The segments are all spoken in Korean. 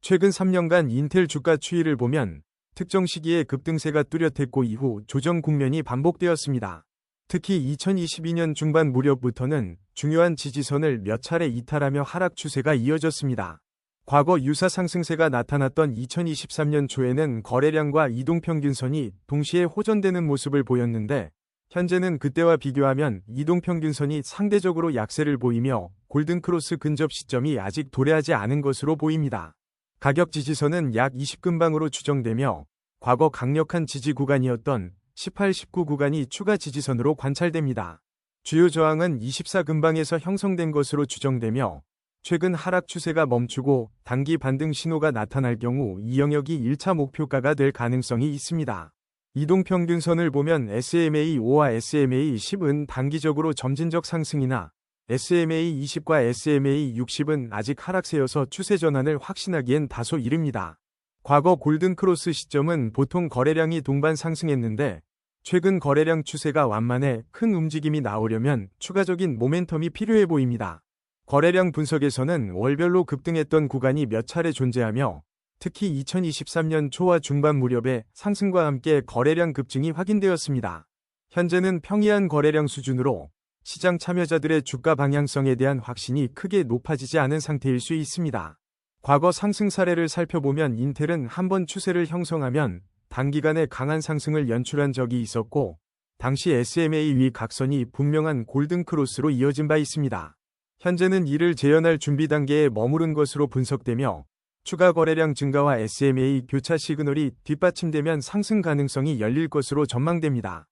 최근 3년간 인텔 주가 추이를 보면 특정 시기에 급등세가 뚜렷했고 이후 조정 국면이 반복되었습니다. 특히 2022년 중반 무렵부터는 중요한 지지선을 몇 차례 이탈하며 하락 추세가 이어졌습니다. 과거 유사 상승세가 나타났던 2023년 초에는 거래량과 이동평균선이 동시에 호전되는 모습을 보였는데 현재는 그때와 비교하면 이동평균선이 상대적으로 약세를 보이며 골든크로스 근접 시점이 아직 도래하지 않은 것으로 보입니다. 가격 지지선은 약 20근방으로 추정되며 과거 강력한 지지 구간이었던 18, 19 구간이 추가 지지선으로 관찰됩니다. 주요 저항은 24근방에서 형성된 것으로 추정되며 최근 하락 추세가 멈추고 단기 반등 신호가 나타날 경우 이 영역이 1차 목표가가 될 가능성이 있습니다. 이동평균선을 보면 SMA5와 SMA10은 단기적으로 점진적 상승이나 SMA20과 SMA60은 아직 하락세여서 추세 전환을 확신하기엔 다소 이릅니다. 과거 골든크로스 시점은 보통 거래량이 동반 상승했는데 최근 거래량 추세가 완만해 큰 움직임이 나오려면 추가적인 모멘텀이 필요해 보입니다. 거래량 분석에서는 월별로 급등했던 구간이 몇 차례 존재하며 특히 2023년 초와 중반 무렵에 상승과 함께 거래량 급증이 확인되었습니다. 현재는 평이한 거래량 수준으로 시장 참여자들의 주가 방향성에 대한 확신이 크게 높아지지 않은 상태일 수 있습니다. 과거 상승 사례를 살펴보면 인텔은 한번 추세를 형성하면 단기간에 강한 상승을 연출한 적이 있었고 당시 SMA 위 각선이 분명한 골든크로스로 이어진 바 있습니다. 현재는 이를 재현할 준비 단계에 머무른 것으로 분석되며 추가 거래량 증가와 SMA 교차 시그널이 뒷받침되면 상승 가능성이 열릴 것으로 전망됩니다.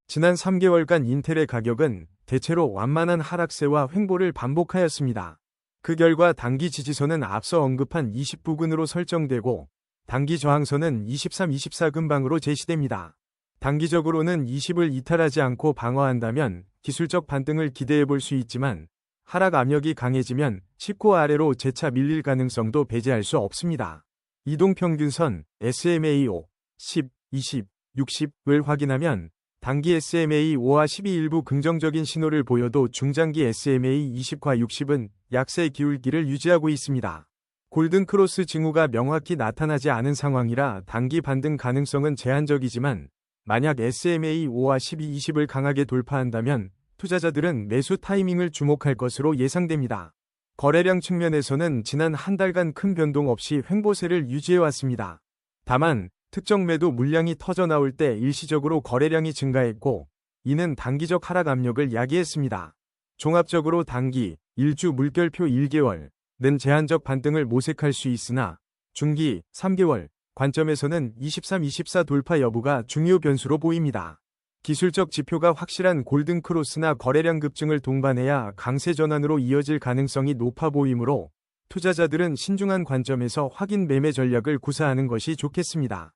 지난 3개월간 인텔의 가격은 대체로 완만한 하락세와 횡보를 반복하였습니다. 그 결과 단기 지지선은 앞서 언급한 20부근으로 설정되고 단기 저항선은 23, 24근방으로 제시됩니다. 단기적으로는 20을 이탈하지 않고 방어한다면 기술적 반등을 기대해 볼 수 있지만 하락 압력이 강해지면 19 아래로 재차 밀릴 가능성도 배제할 수 없습니다. 이동평균선 SMA5, 10, 20, 60을 확인하면 단기 SMA5와 10이 일부 긍정적인 신호를 보여도 중장기 SMA20과 60은 약세 기울기를 유지하고 있습니다. 골든크로스 징후가 명확히 나타나지 않은 상황이라 단기 반등 가능성은 제한적이지만 만약 SMA5와 12, 20을 강하게 돌파한다면 투자자들은 매수 타이밍을 주목할 것으로 예상됩니다. 거래량 측면에서는 지난 한 달간 큰 변동 없이 횡보세를 유지해왔습니다. 다만 특정 매도 물량이 터져나올 때 일시적으로 거래량이 증가했고 이는 단기적 하락 압력을 야기했습니다. 종합적으로 단기, 일주 물결표 1개월는 제한적 반등을 모색할 수 있으나 중기, 3개월 관점에서는 23, 24 돌파 여부가 중요 변수로 보입니다. 기술적 지표가 확실한 골든크로스나 거래량 급증을 동반해야 강세 전환으로 이어질 가능성이 높아 보이므로 투자자들은 신중한 관점에서 확인 매매 전략을 구사하는 것이 좋겠습니다.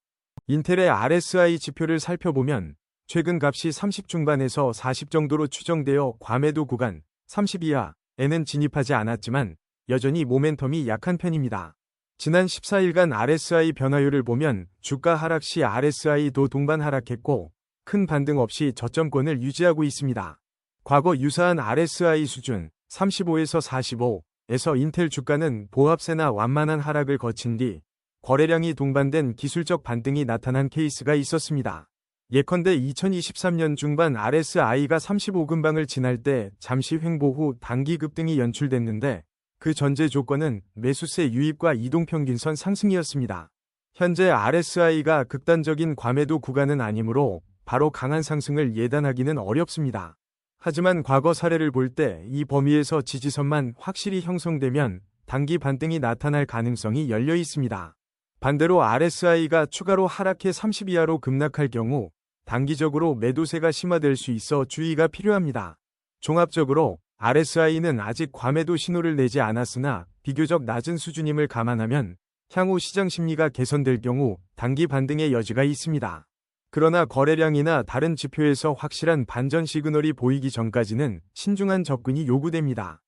인텔의 RSI 지표를 살펴보면 최근 값이 30 중반에서 40 정도로 추정되어 과매도 구간 30 이하에는 진입하지 않았지만 여전히 모멘텀이 약한 편입니다. 지난 14일간 RSI 변화율을 보면 주가 하락 시 RSI도 동반 하락했고 큰 반등 없이 저점권을 유지하고 있습니다. 과거 유사한 RSI 수준 35에서 45에서 인텔 주가는 보합세나 완만한 하락을 거친 뒤 거래량이 동반된 기술적 반등이 나타난 케이스가 있었습니다. 예컨대 2023년 중반 RSI가 35근방을 지날 때 잠시 횡보 후 단기 급등이 연출됐는데 그 전제 조건은 매수세 유입과 이동평균선 상승이었습니다. 현재 RSI가 극단적인 과매도 구간은 아니므로 바로 강한 상승을 예단하기는 어렵습니다. 하지만 과거 사례를 볼 때 이 범위에서 지지선만 확실히 형성되면 단기 반등이 나타날 가능성이 열려 있습니다. 반대로 RSI가 추가로 하락해 30 이하로 급락할 경우 단기적으로 매도세가 심화될 수 있어 주의가 필요합니다. 종합적으로 RSI는 아직 과매도 신호를 내지 않았으나 비교적 낮은 수준임을 감안하면 향후 시장 심리가 개선될 경우 단기 반등의 여지가 있습니다. 그러나 거래량이나 다른 지표에서 확실한 반전 시그널이 보이기 전까지는 신중한 접근이 요구됩니다.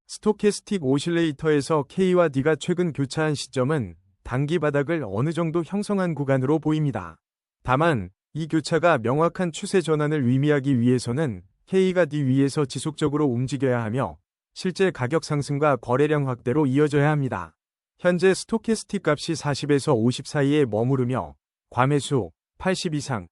스토캐스틱 오실레이터에서 K와 D가 최근 교차한 시점은 단기 바닥을 어느 정도 형성한 구간으로 보입니다. 다만 이 교차가 명확한 추세 전환을 의미하기 위해서는 K가 D 위에서 지속적으로 움직여야 하며 실제 가격 상승과 거래량 확대로 이어져야 합니다. 현재 스토캐스틱 값이 40에서 50 사이에 머무르며 과매수 80 이상,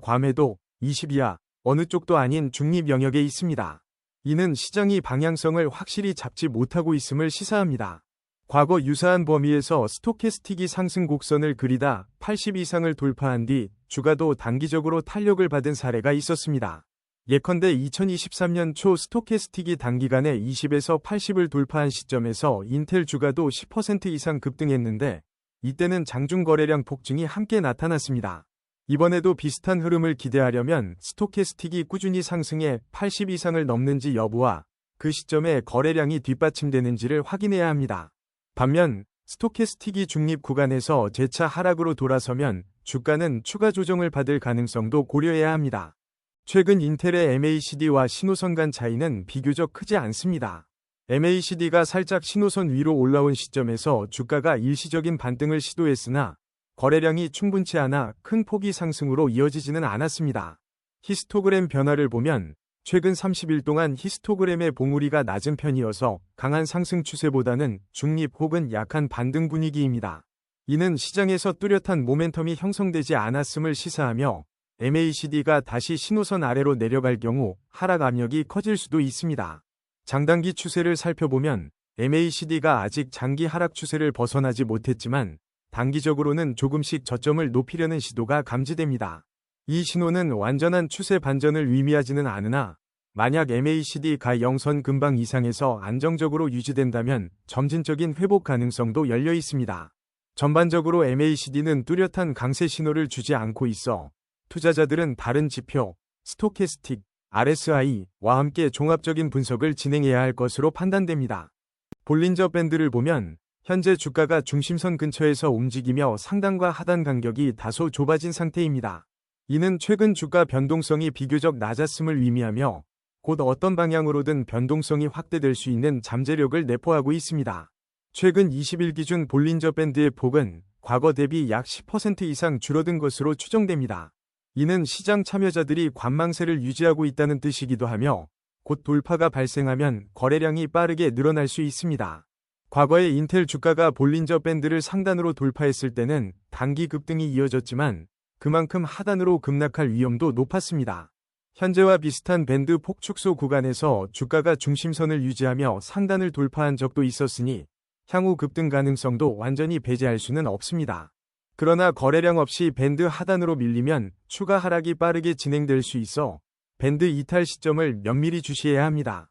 과매도 20 이하, 어느 쪽도 아닌 중립 영역에 있습니다. 이는 시장이 방향성을 확실히 잡지 못하고 있음을 시사합니다. 과거 유사한 범위에서 스토캐스틱이 상승 곡선을 그리다 80 이상을 돌파한 뒤 주가도 단기적으로 탄력을 받은 사례가 있었습니다. 예컨대 2023년 초 스토캐스틱이 단기간에 20에서 80을 돌파한 시점에서 인텔 주가도 10% 이상 급등했는데 이때는 장중 거래량 폭증이 함께 나타났습니다. 이번에도 비슷한 흐름을 기대하려면 스토캐스틱이 꾸준히 상승해 80 이상을 넘는지 여부와 그 시점에 거래량이 뒷받침되는지를 확인해야 합니다. 반면 스토캐스틱이 중립 구간에서 재차 하락으로 돌아서면 주가는 추가 조정을 받을 가능성도 고려해야 합니다. 최근 인텔의 MACD와 신호선 간 차이는 비교적 크지 않습니다. MACD가 살짝 신호선 위로 올라온 시점에서 주가가 일시적인 반등을 시도했으나 거래량이 충분치 않아 큰 폭의 상승으로 이어지지는 않았습니다. 히스토그램 변화를 보면 최근 30일 동안 히스토그램의 봉우리가 낮은 편이어서 강한 상승 추세보다는 중립 혹은 약한 반등 분위기입니다. 이는 시장에서 뚜렷한 모멘텀이 형성되지 않았음을 시사하며 MACD가 다시 신호선 아래로 내려갈 경우 하락 압력이 커질 수도 있습니다. 장단기 추세를 살펴보면 MACD가 아직 장기 하락 추세를 벗어나지 못했지만 단기적으로는 조금씩 저점을 높이려는 시도가 감지됩니다. 이 신호는 완전한 추세 반전을 의미하지는 않으나 만약 MACD가 영선 근방 이상에서 안정적으로 유지된다면 점진적인 회복 가능성도 열려 있습니다. 전반적으로 MACD는 뚜렷한 강세 신호를 주지 않고 있어 투자자들은 다른 지표, 스토캐스틱, RSI와 함께 종합적인 분석을 진행해야 할 것으로 판단됩니다. 볼린저 밴드를 보면 현재 주가가 중심선 근처에서 움직이며 상단과 하단 간격이 다소 좁아진 상태입니다. 이는 최근 주가 변동성이 비교적 낮았음을 의미하며 곧 어떤 방향으로든 변동성이 확대될 수 있는 잠재력을 내포하고 있습니다. 최근 20일 기준 볼린저 밴드의 폭은 과거 대비 약 10% 이상 줄어든 것으로 추정됩니다. 이는 시장 참여자들이 관망세를 유지하고 있다는 뜻이기도 하며 곧 돌파가 발생하면 거래량이 빠르게 늘어날 수 있습니다. 과거에 인텔 주가가 볼린저 밴드를 상단으로 돌파했을 때는 단기 급등이 이어졌지만 그만큼 하단으로 급락할 위험도 높았습니다. 현재와 비슷한 밴드 폭축소 구간에서 주가가 중심선을 유지하며 상단을 돌파한 적도 있었으니 향후 급등 가능성도 완전히 배제할 수는 없습니다. 그러나 거래량 없이 밴드 하단으로 밀리면 추가 하락이 빠르게 진행될 수 있어 밴드 이탈 시점을 면밀히 주시해야 합니다.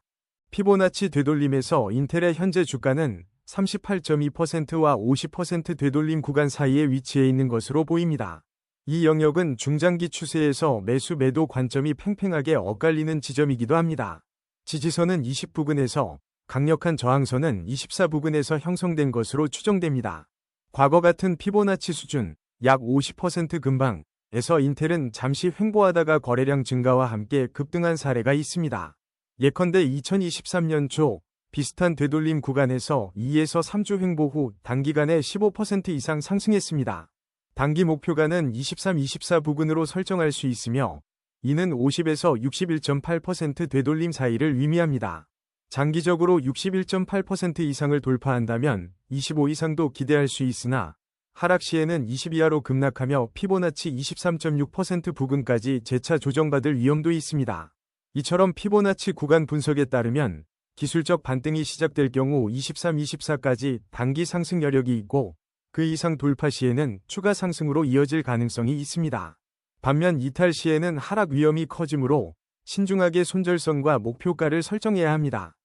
피보나치 되돌림에서 인텔의 현재 주가는 38.2%와 50% 되돌림 구간 사이에 위치해 있는 것으로 보입니다. 이 영역은 중장기 추세에서 매수 매도 관점이 팽팽하게 엇갈리는 지점이기도 합니다. 지지선은 20 부근에서 강력한 저항선은 24 부근에서 형성된 것으로 추정됩니다. 과거 같은 피보나치 수준 약 50% 근방에서 인텔은 잠시 횡보하다가 거래량 증가와 함께 급등한 사례가 있습니다. 예컨대 2023년 초 비슷한 되돌림 구간에서 2에서 3주 횡보 후 단기간에 15% 이상 상승했습니다. 단기 목표가는 23-24 부근으로 설정할 수 있으며 이는 50에서 61.8% 되돌림 사이를 의미합니다. 장기적으로 61.8% 이상을 돌파한다면 25 이상도 기대할 수 있으나 하락 시에는 20 이하로 급락하며 피보나치 23.6% 부근까지 재차 조정받을 위험도 있습니다. 이처럼 피보나치 구간 분석에 따르면 기술적 반등이 시작될 경우 23-24까지 단기 상승 여력이 있고 그 이상 돌파 시에는 추가 상승으로 이어질 가능성이 있습니다. 반면 이탈 시에는 하락 위험이 커지므로 신중하게 손절선과 목표가를 설정해야 합니다.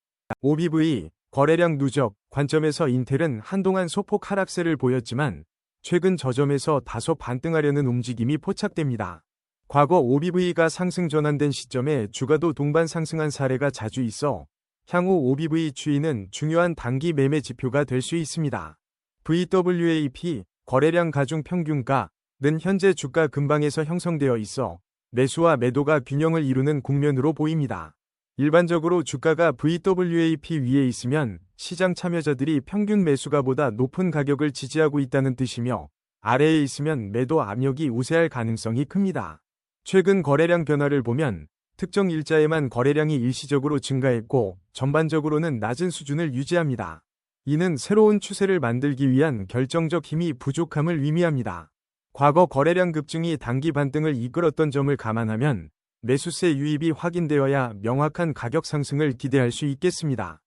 OBV, 거래량 누적 관점에서 인텔은 한동안 소폭 하락세를 보였지만 최근 저점에서 다소 반등하려는 움직임이 포착됩니다. 과거 OBV가 상승 전환된 시점에 주가도 동반 상승한 사례가 자주 있어 향후 OBV 추이는 중요한 단기 매매 지표가 될 수 있습니다. VWAP, 거래량 가중 평균가는 현재 주가 근방에서 형성되어 있어 매수와 매도가 균형을 이루는 국면으로 보입니다. 일반적으로 주가가 VWAP 위에 있으면 시장 참여자들이 평균 매수가보다 높은 가격을 지지하고 있다는 뜻이며 아래에 있으면 매도 압력이 우세할 가능성이 큽니다. 최근 거래량 변화를 보면 특정 일자에만 거래량이 일시적으로 증가했고 전반적으로는 낮은 수준을 유지합니다. 이는 새로운 추세를 만들기 위한 결정적 힘이 부족함을 의미합니다. 과거 거래량 급증이 단기 반등을 이끌었던 점을 감안하면 매수세 유입이 확인되어야 명확한 가격 상승을 기대할 수 있겠습니다.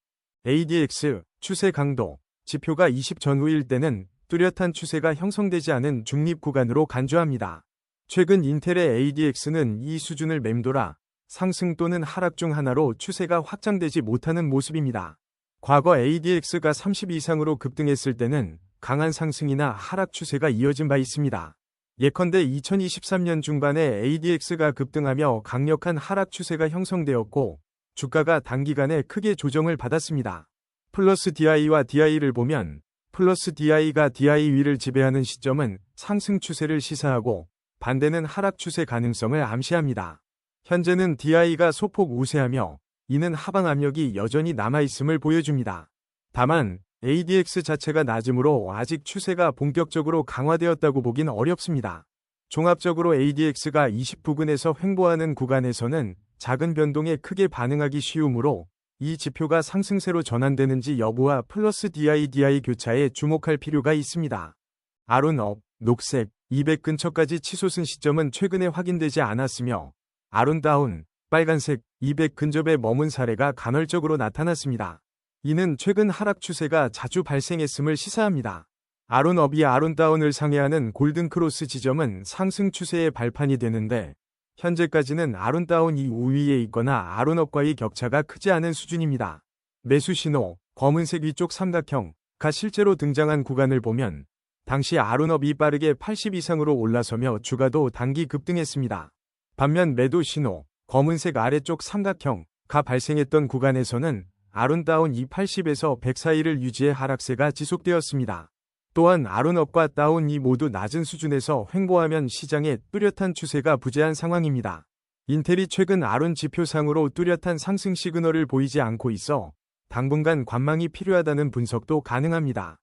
ADX 추세 강도 지표가 20 전후일 때는 뚜렷한 추세가 형성되지 않은 중립 구간으로 간주합니다. 최근 인텔의 ADX는 이 수준을 맴돌아 상승 또는 하락 중 하나로 추세가 확장되지 못하는 모습입니다. 과거 ADX가 30 이상으로 급등했을 때는 강한 상승이나 하락 추세가 이어진 바 있습니다. 예컨대 2023년 중반에 ADX가 급등하며 강력한 하락 추세가 형성되었고 주가가 단기간에 크게 조정을 받았습니다. 플러스 DI와 DI를 보면 플러스 DI가 DI 위를 지배하는 시점은 상승 추세를 시사하고 반대는 하락 추세 가능성을 암시합니다. 현재는 DI가 소폭 우세하며 이는 하방 압력이 여전히 남아있음을 보여줍니다. 다만 ADX 자체가 낮으므로 아직 추세가 본격적으로 강화되었다고 보긴 어렵습니다. 종합적으로 ADX가 20 부근에서 횡보하는 구간에서는 작은 변동에 크게 반응하기 쉬우므로 이 지표가 상승세로 전환되는지 여부와 플러스 DI 교차에 주목할 필요가 있습니다. 아론업, 녹색, 200 근처까지 치솟은 시점은 최근에 확인되지 않았으며 아론다운, 빨간색, 200 근접에 머문 사례가 간헐적으로 나타났습니다. 이는 최근 하락 추세가 자주 발생했음을 시사합니다. 아론업이 아론다운을 상회하는 골든크로스 지점은 상승 추세의 발판이 되는데 현재까지는 아론다운이 우위에 있거나 아론업과의 격차가 크지 않은 수준입니다. 매수 신호, 검은색 위쪽 삼각형가 실제로 등장한 구간을 보면 당시 아론업이 빠르게 80 이상으로 올라서며 주가도 단기 급등했습니다. 반면 매도 신호, 검은색 아래쪽 삼각형가 발생했던 구간에서는 아론다운 280에서 100 사이를 유지해 하락세가 지속되었습니다. 또한 아론업과 다운이 모두 낮은 수준에서 횡보하면 시장에 뚜렷한 추세가 부재한 상황입니다. 인텔이 최근 아론 지표상으로 뚜렷한 상승 시그널을 보이지 않고 있어 당분간 관망이 필요하다는 분석도 가능합니다.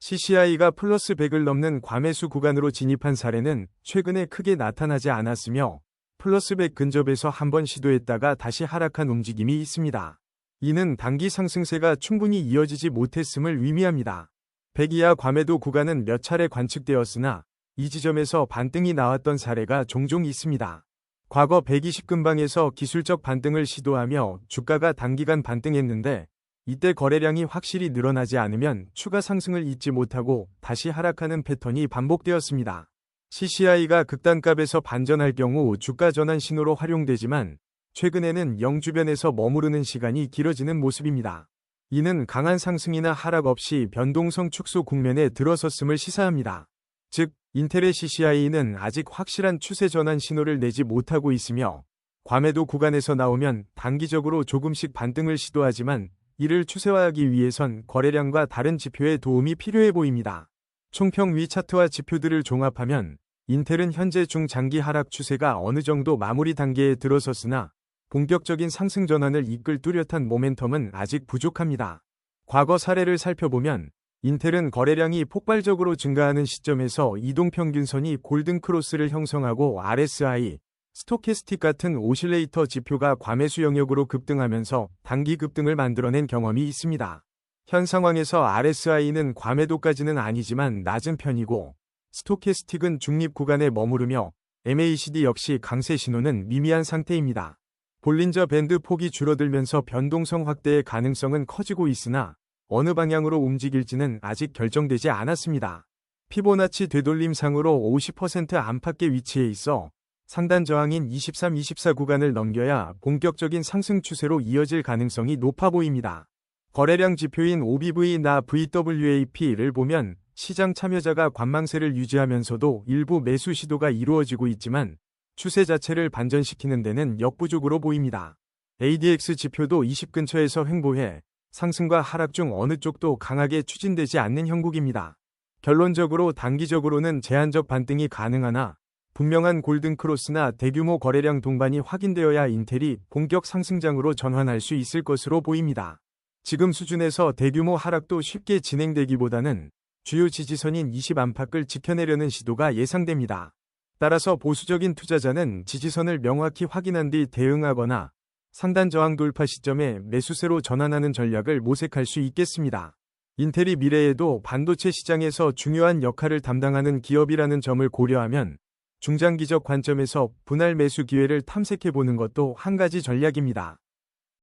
CCI가 플러스 100을 넘는 과매수 구간으로 진입한 사례는 최근에 크게 나타나지 않았으며 플러스 100 근접에서 한번 시도했다가 다시 하락한 움직임이 있습니다. 이는 단기 상승세가 충분히 이어지지 못했음을 의미합니다. 100 이하 과매도 구간은 몇 차례 관측되었으나 이 지점에서 반등이 나왔던 사례가 종종 있습니다. 과거 120 근방에서 기술적 반등을 시도하며 주가가 단기간 반등했는데 이때 거래량이 확실히 늘어나지 않으면 추가 상승을 잇지 못하고 다시 하락하는 패턴이 반복되었습니다. CCI가 극단값에서 반전할 경우 주가 전환 신호로 활용되지만 최근에는 0 주변에서 머무르는 시간이 길어지는 모습입니다. 이는 강한 상승이나 하락 없이 변동성 축소 국면에 들어섰음을 시사합니다. 즉, 인텔의 CCI는 아직 확실한 추세 전환 신호를 내지 못하고 있으며 과매도 구간에서 나오면 단기적으로 조금씩 반등을 시도하지만 이를 추세화하기 위해선 거래량과 다른 지표의 도움이 필요해 보입니다. 총평 위 차트와 지표들을 종합하면 인텔은 현재 중장기 하락 추세가 어느 정도 마무리 단계에 들어섰으나 본격적인 상승 전환을 이끌 뚜렷한 모멘텀은 아직 부족합니다. 과거 사례를 살펴보면 인텔은 거래량이 폭발적으로 증가하는 시점에서 이동평균선이 골든크로스를 형성하고 RSI, 스토캐스틱 같은 오실레이터 지표가 과매수 영역으로 급등하면서 단기 급등을 만들어낸 경험이 있습니다. 현 상황에서 RSI는 과매도까지는 아니지만 낮은 편이고 스토캐스틱은 중립 구간에 머무르며 MACD 역시 강세 신호는 미미한 상태입니다. 볼린저 밴드 폭이 줄어들면서 변동성 확대의 가능성은 커지고 있으나 어느 방향으로 움직일지는 아직 결정되지 않았습니다. 피보나치 되돌림상으로 50% 안팎의 위치에 있어 상단 저항인 23, 24 구간을 넘겨야 본격적인 상승 추세로 이어질 가능성이 높아 보입니다. 거래량 지표인 OBV나 VWAP를 보면 시장 참여자가 관망세를 유지하면서도 일부 매수 시도가 이루어지고 있지만 추세 자체를 반전시키는 데는 역부족으로 보입니다. ADX 지표도 20 근처에서 횡보해 상승과 하락 중 어느 쪽도 강하게 추진되지 않는 형국입니다. 결론적으로 단기적으로는 제한적 반등이 가능하나 분명한 골든크로스나 대규모 거래량 동반이 확인되어야 인텔이 본격 상승장으로 전환할 수 있을 것으로 보입니다. 지금 수준에서 대규모 하락도 쉽게 진행되기보다는 주요 지지선인 20 안팎을 지켜내려는 시도가 예상됩니다. 따라서 보수적인 투자자는 지지선을 명확히 확인한 뒤 대응하거나 상단 저항 돌파 시점에 매수세로 전환하는 전략을 모색할 수 있겠습니다. 인텔이 미래에도 반도체 시장에서 중요한 역할을 담당하는 기업이라는 점을 고려하면 중장기적 관점에서 분할 매수 기회를 탐색해보는 것도 한 가지 전략입니다.